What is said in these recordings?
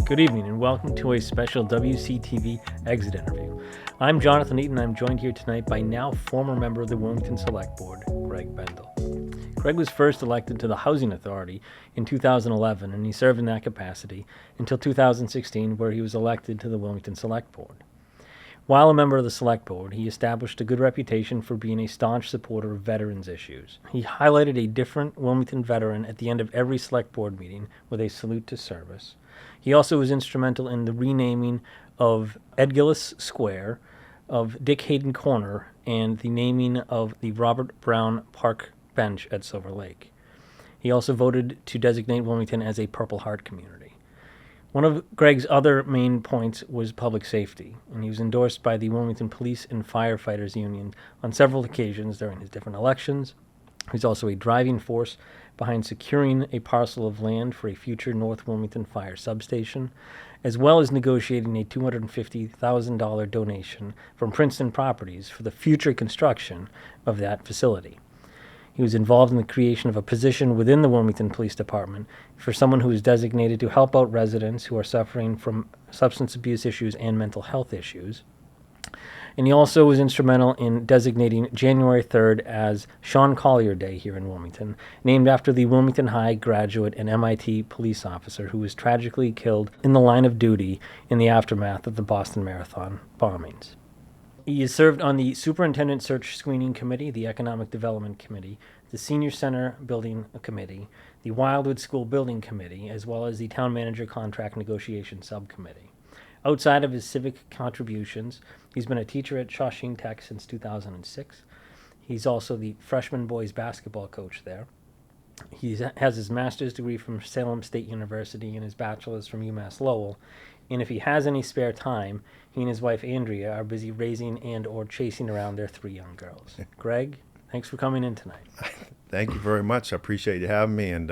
Good evening and welcome to a special WCTV exit interview. I'm Jonathan Eaton. I'm joined here tonight by now former member of the Wilmington Select Board, Bendel. Greg was first elected to the Housing Authority in 2011, and he served in that capacity until 2016, where he was elected to the Wilmington Select Board. While a member of the Select Board, he established a good reputation for being a staunch supporter of veterans' issues. He highlighted a different Wilmington veteran at the end of every Select Board meeting with a salute to service. He also was instrumental in the renaming of Ed Gillis Square, of Dick Hayden Corner, and the naming of the Robert Brown Park bench at Silver Lake. He also voted to designate Wilmington as a Purple Heart community. One of Greg's other main points was public safety, and he was endorsed by the Wilmington Police and Firefighters Union on several occasions during his different elections. He's also a driving force behind securing a parcel of land for a future North Wilmington Fire substation, as well as negotiating a $250,000 donation from Princeton Properties for the future construction of that facility. He was involved in the creation of a position within the Wilmington Police Department for someone who is designated to help out residents who are suffering from substance abuse issues and mental health issues. And he also was instrumental in designating January 3rd as Sean Collier Day here in Wilmington, named after the Wilmington High graduate and MIT police officer who was tragically killed in the line of duty in the aftermath of the Boston Marathon bombings. He has served on the Superintendent Search Screening Committee, the Economic Development Committee, the Senior Center Building Committee, the Wildwood School Building Committee, as well as the Town Manager Contract Negotiation Subcommittee. Outside of his civic contributions, he's been a teacher at Shawshing Tech since 2006. He's also the freshman boys basketball coach there. He has his master's degree from Salem State University and his bachelor's from UMass Lowell. And if he has any spare time, he and his wife Andrea are busy raising and or chasing around their 3 young girls. Greg, thanks for coming in tonight. Thank you very much. I appreciate you having me. And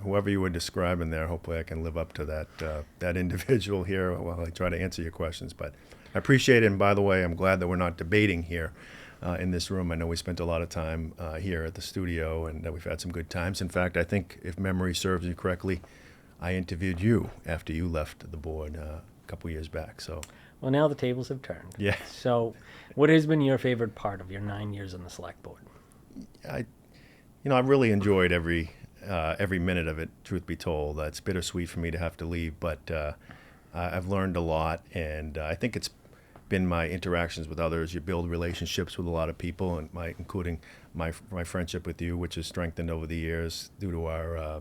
whoever you were describing there, hopefully I can live up to that individual here while I try to answer your questions. But I appreciate it. And by the way, I'm glad that we're not debating here in this room. I know we spent a lot of time here at the studio, and we've had some good times. In fact, I think if memory serves me correctly, I interviewed you after you left the board a couple years back. So, well, now the tables have turned. Yeah. So, what has been your favorite part of your 9 years on the Select Board? I really enjoyed every minute of it. Truth be told, it's bittersweet for me to have to leave, but I've learned a lot, and I think it's been my interactions with others. You build relationships with a lot of people, and including my friendship with you, which has strengthened over the years due to our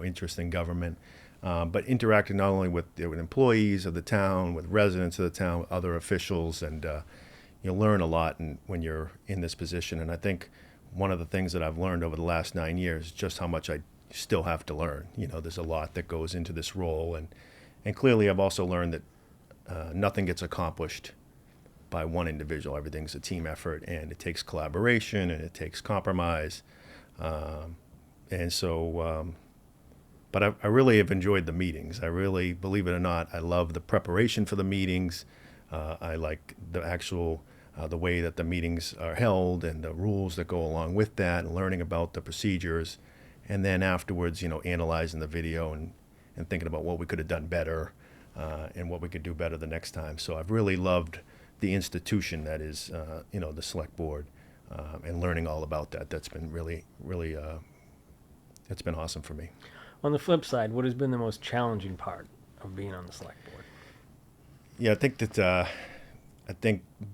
interest in government, but interacting not only with employees of the town, with residents of the town, with other officials, and you learn a lot when you're in this position. And I think one of the things that I've learned over the last 9 years is just how much I still have to learn. There's a lot that goes into this role, and clearly I've also learned that nothing gets accomplished by one individual. Everything's a team effort, and it takes collaboration, and it takes compromise, and so. But I really have enjoyed the meetings. I really, believe it or not, I love the preparation for the meetings. I like the actual, the way that the meetings are held and the rules that go along with that, and learning about the procedures. And then afterwards, analyzing the video and thinking about what we could have done better and what we could do better the next time. So I've really loved the institution that is, the Select Board, and learning all about that. That's been really, really, it's been awesome for me. On the flip side, what has been the most challenging part of being on the Select Board? Yeah, I think that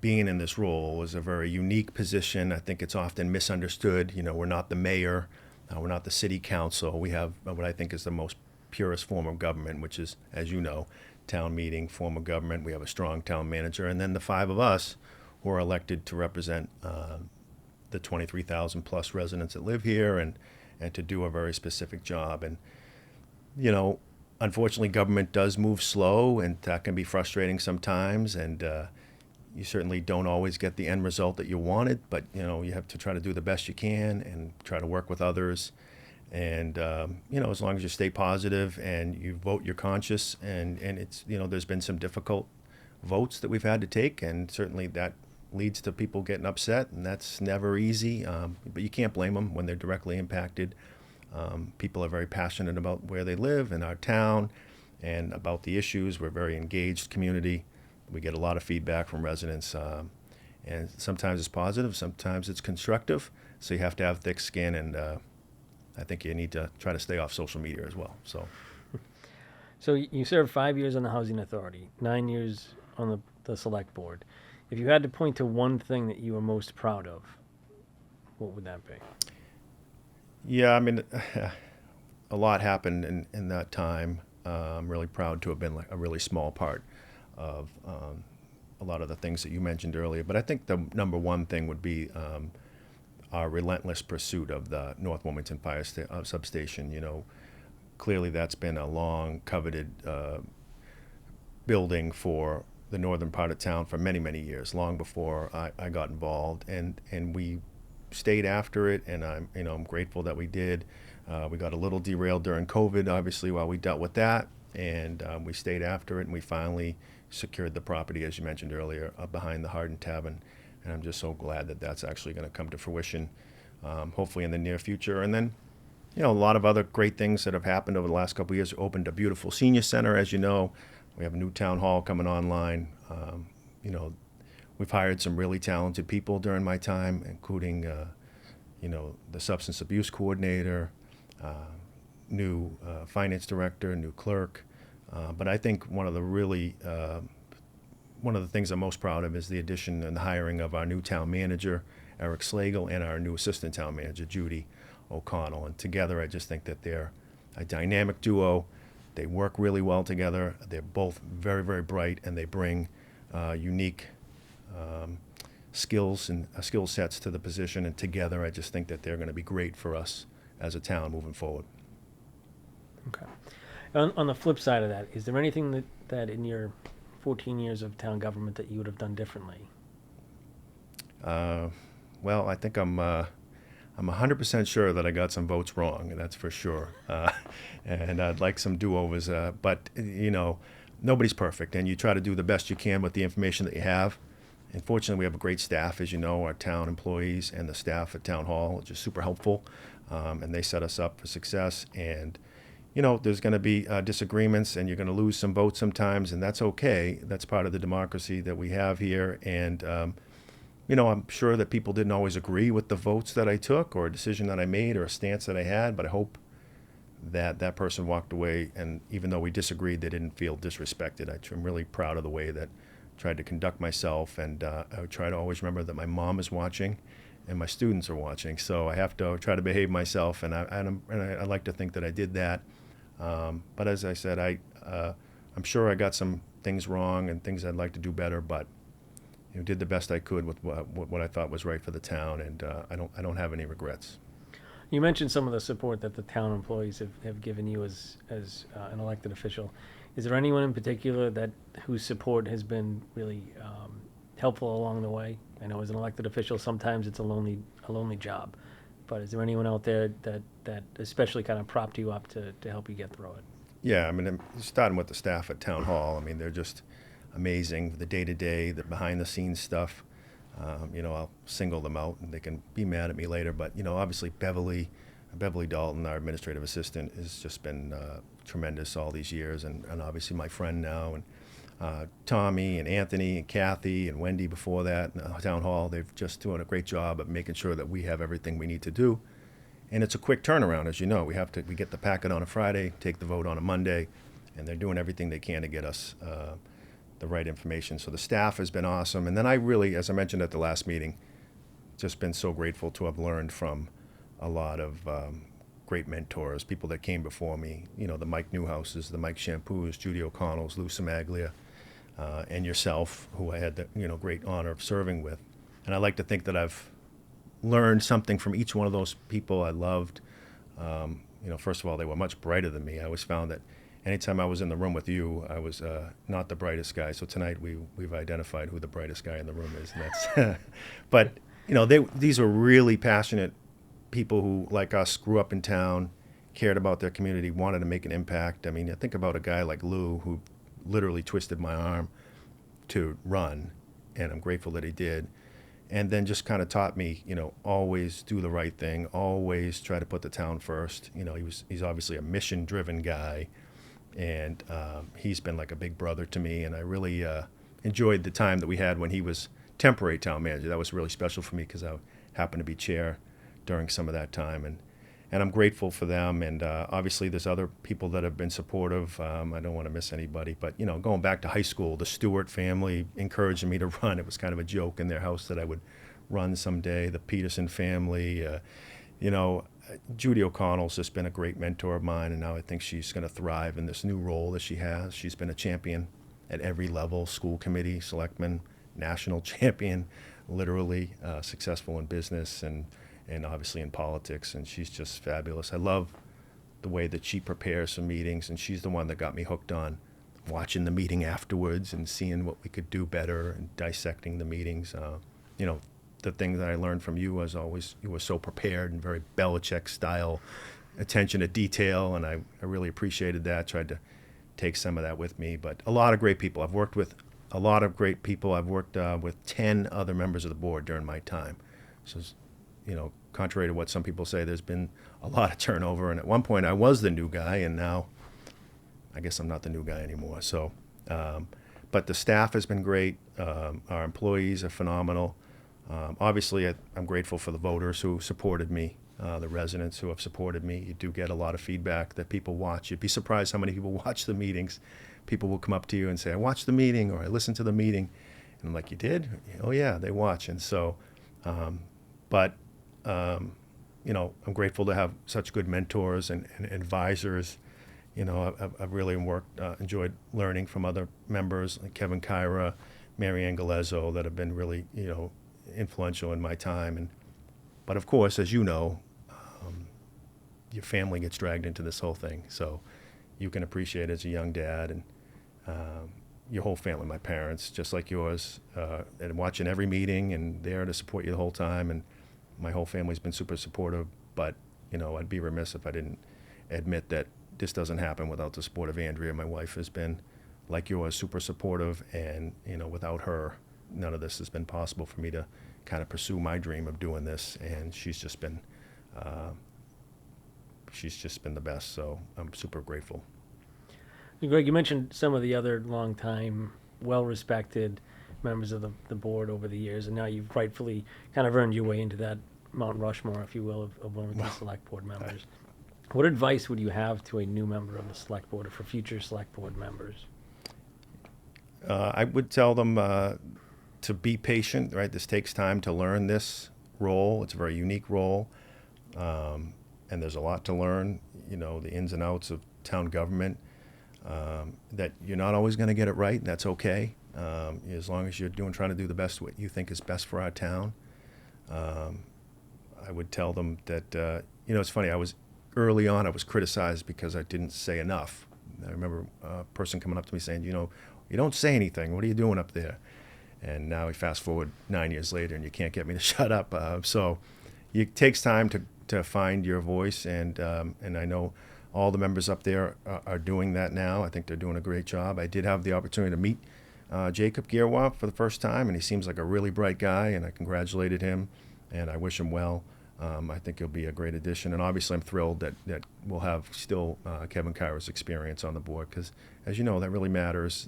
being in this role was a very unique position. I think it's often misunderstood. We're not the mayor, we're not the city council. We have what I think is the most purest form of government, which is, as you know, town meeting form of government. We have a strong town manager, and then the 5 of us who are elected to represent the 23,000 plus residents that live here, and to do a very specific job. And unfortunately, government does move slow, and that can be frustrating sometimes. And you certainly don't always get the end result that you wanted, but you have to try to do the best you can and try to work with others. And as long as you stay positive and you vote your conscience, and it's there's been some difficult votes that we've had to take, and certainly that leads to people getting upset, and that's never easy. But you can't blame them when they're directly impacted. People are very passionate about where they live in our town, and about the issues. We're a very engaged community. We get a lot of feedback from residents, and sometimes it's positive, sometimes it's constructive. So you have to have thick skin, and I think you need to try to stay off social media as well. So you served 5 years on the Housing Authority, 9 years on the Select Board. If you had to point to one thing that you were most proud of, what would that be? Yeah, I mean, a lot happened in that time. I'm really proud to have been like a really small part of a lot of the things that you mentioned earlier. But I think the number one thing would be our relentless pursuit of the North Wilmington Fire Substation. You know, clearly that's been a long coveted building for the northern part of town for many, many years, long before I got involved, and we stayed after it, and I'm grateful that we did. We got a little derailed during COVID, obviously, while we dealt with that, and we stayed after it, and we finally secured the property, as you mentioned earlier, behind the Hardin Tavern, and I'm just so glad that that's actually going to come to fruition, hopefully in the near future. And then, a lot of other great things that have happened over the last couple of years. We opened a beautiful senior center, as you know. We have a new town hall coming online. We've hired some really talented people during my time, including, the substance abuse coordinator, new finance director, new clerk. But I think one of the things I'm most proud of is the addition and the hiring of our new town manager, Eric Slagle, and our new assistant town manager, Judy O'Connell. And together, I just think that they're a dynamic duo. They work really well together. They're both very, very bright, and they bring unique skills and skill sets to the position. And together, I just think that they're going to be great for us as a town moving forward. Okay. On the flip side of that, is there anything that in your 14 years of town government that you would have done differently? Well, I think I'm 100% sure that I got some votes wrong, that's for sure. And I'd like some do-overs, but nobody's perfect, and you try to do the best you can with the information that you have. And fortunately, we have a great staff, as you know, our town employees and the staff at Town Hall, which is super helpful, and they set us up for success. And there's going to be disagreements, and you're going to lose some votes sometimes, and that's okay. That's part of the democracy that we have here. And I'm sure that people didn't always agree with the votes that I took, or a decision that I made, or a stance that I had, but I hope that person walked away, and even though we disagreed, they didn't feel disrespected. I'm really proud of the way that I tried to conduct myself, and I try to always remember that my mom is watching and my students are watching, so I have to try to behave myself, and I like to think that I did that. But as I said, I'm sure I got some things wrong and things I'd like to do better, but did the best I could with what I thought was right for the town, and I don't have any regrets. You mentioned some of the support that the town employees have given you as an elected official. Is there anyone in particular whose support has been really helpful along the way? I know as an elected official, sometimes it's a lonely job, but is there anyone out there that especially kind of propped you up to help you get through it? Yeah, I mean, starting with the staff at Town Hall, I mean, they're just amazing. The day-to-day, the behind-the-scenes stuff, I'll single them out, and they can be mad at me later, but, obviously Beverly Dalton, our administrative assistant, has just been tremendous all these years, and obviously my friend now, and Tommy and Anthony and Kathy and Wendy before that, Town Hall, they've just doing a great job of making sure that we have everything we need to do. And it's a quick turnaround, as you know. We get the packet on a Friday, take the vote on a Monday, and they're doing everything they can to get us the right information. So the staff has been awesome. And then I really, as I mentioned at the last meeting, just been so grateful to have learned from a lot of great mentors, people that came before me, the Mike Newhouses, the Mike Shampoos, Judy O'Connells, Lou Samaglia, and yourself, who I had the great honor of serving with. And I like to think that I've learned something from each one of those people I loved. First of all, they were much brighter than me. I always found that anytime I was in the room with you, I was not the brightest guy. So tonight we've identified who the brightest guy in the room is. And that's but these were really passionate people who, like us, grew up in town, cared about their community, wanted to make an impact. I mean, I think about a guy like Lou, who literally twisted my arm to run, and I'm grateful that he did. And then just kind of taught me, always do the right thing, always try to put the town first. He's obviously a mission-driven guy, and he's been like a big brother to me, and I really enjoyed the time that we had when he was temporary town manager. That was really special for me because I happened to be chair during some of that time, and I'm grateful for them. And obviously, there's other people that have been supportive. I don't want to miss anybody, but going back to high school, the Stewart family encouraging me to run. It was kind of a joke in their house that I would run someday. The Peterson family, Judy O'Connell's just been a great mentor of mine, and now I think she's going to thrive in this new role that she has. She's been a champion at every level: school committee, selectman, national champion, literally successful in business and obviously in politics, and she's just fabulous. I love the way that she prepares for meetings, and she's the one that got me hooked on watching the meeting afterwards and seeing what we could do better and dissecting the meetings. The thing that I learned from you was always you were so prepared and very Belichick style attention to detail, and I really appreciated that. Tried to take some of that with me, but a lot of great people. I've worked with a lot of great people. I've worked with 10 other members of the board during my time. So, contrary to what some people say, there's been a lot of turnover. And at one point I was the new guy, and now I guess I'm not the new guy anymore. So, but the staff has been great. Our employees are phenomenal. Obviously, I'm grateful for the voters who supported me, the residents who have supported me. You do get a lot of feedback that people watch. You'd be surprised how many people watch the meetings. People will come up to you and say, I watched the meeting, or I listened to the meeting. And I'm like, you did? Oh, yeah, they watch. And so, I'm grateful to have such good mentors and advisors. I've really enjoyed learning from other members like Kevin Kyra, Mary Ann Galezzo, that have been really, influential in my time. But of course, as you know, your family gets dragged into this whole thing. So you can appreciate as a young dad and your whole family, my parents, just like yours, and watching every meeting and there to support you the whole time. And my whole family's been super supportive, but, I'd be remiss if I didn't admit that this doesn't happen without the support of Andrea. My wife has been, like yours, super supportive, and, without her, none of this has been possible for me to kind of pursue my dream of doing this, and she's just been the best, so I'm super grateful. Greg, you mentioned some of the other longtime, well-respected members of the board over the years, and now you've rightfully kind of earned your way into that Mount Rushmore, if you will, of Wilmington Select Board members. What advice would you have to a new member of the Select Board or for future Select Board members? I would tell them to be patient, right? This takes time to learn this role. It's a very unique role, and there's a lot to learn, the ins and outs of town government, that you're not always going to get it right, and that's okay. As long as you're trying to do the best what you think is best for our town. I would tell them that, it's funny, early on I was criticized because I didn't say enough. I remember a person coming up to me saying, you don't say anything. What are you doing up there? And now we fast forward 9 years later, and you can't get me to shut up. So it takes time to find your voice, and I know all the members up there are doing that now. I think they're doing a great job. I did have the opportunity to meet Jacob Gierwap for the first time, and he seems like a really bright guy, and I congratulated him, and I wish him well. I think he'll be a great addition, and obviously I'm thrilled that we'll have still Kevin Kyra's experience on the board, because, as you know, that really matters,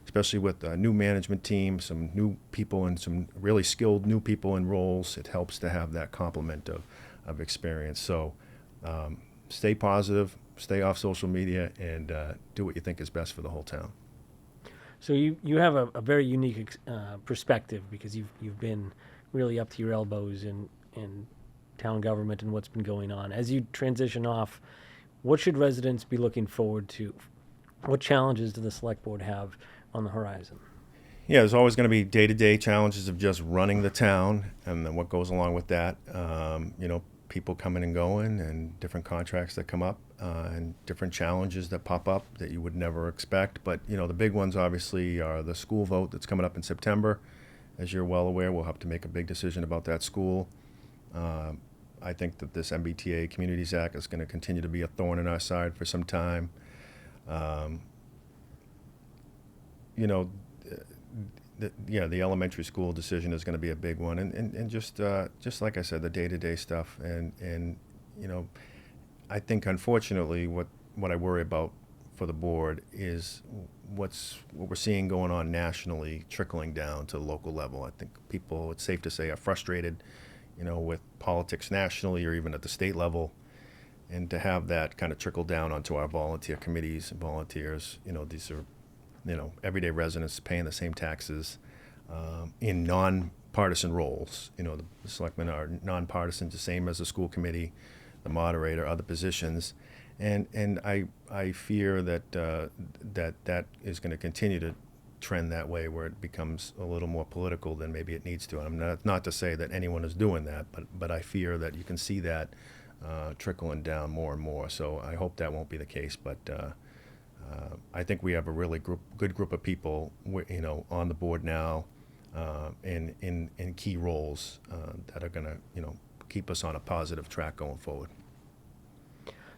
especially with a new management team, some new people and some really skilled new people in roles. It helps to have that complement of experience. So stay positive, stay off social media, and do what you think is best for the whole town. So you have a very unique perspective, because you've been really up to your elbows in town government and what's been going on. As you transition off, what should residents be looking forward to? What challenges do the Select Board have on the horizon? Yeah, there's always going to be day-to-day challenges of just running the town, and then what goes along with that. People coming and going, and different contracts that come up, and different challenges that pop up that you would never expect. But, the big ones obviously are the school vote that's coming up in September. As you're well aware, we'll have to make a big decision about that school. I think that this MBTA Communities Act is going to continue to be a thorn in our side for some time. The elementary school decision is going to be a big one, and just like I said, the day-to-day stuff, and I think unfortunately what I worry about for the board is what we're seeing going on nationally trickling down to the local level. I think people, it's safe to say, are frustrated, with politics nationally or even at the state level. And to have that kind of trickle down onto our volunteer committees and volunteers, these are, everyday residents paying the same taxes in non-partisan roles. The selectmen are nonpartisan, the same as the school committee, the moderator, other positions. And I fear that that is going to continue to trend that way, where it becomes a little more political than maybe it needs to. And I'm not to say that anyone is doing that, but I fear that you can see that trickling down more and more. So I hope that won't be the case. But I think we have a really good group of people, on the board now, in key roles that are going to, keep us on a positive track going forward.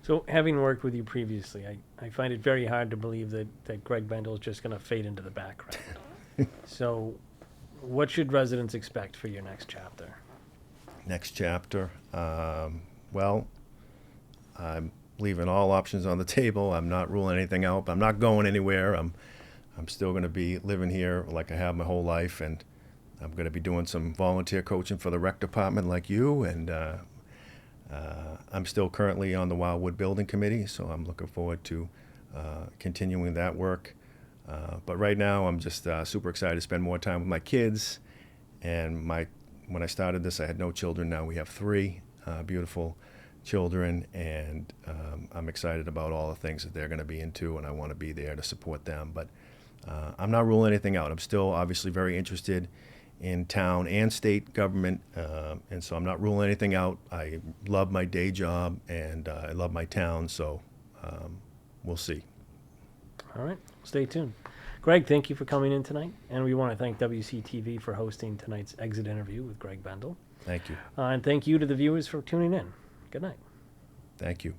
So, having worked with you previously, I find it very hard to believe that Greg Bendel is just going to fade into the background. So, what should residents expect for your next chapter? Next chapter? Well, I'm leaving all options on the table. I'm not ruling anything out. I'm not going anywhere. I'm still going to be living here like I have my whole life, and I'm going to be doing some volunteer coaching for the rec department like you, and I'm still currently on the Wildwood Building Committee, so I'm looking forward to continuing that work. But right now, I'm just super excited to spend more time with my kids. And when I started this, I had no children. Now we have 3 beautiful children, and I'm excited about all the things that they're going to be into, and I want to be there to support them. But I'm not ruling anything out. I'm still obviously very interested in town and state government, and so I'm not ruling anything out. I love my day job, and I love my town, so we'll see. All right, stay tuned. Greg, thank you for coming in tonight, and we want to thank WCTV for hosting tonight's exit interview with Greg Bendel. Thank you. And thank you to the viewers for tuning in. Good night. Thank you.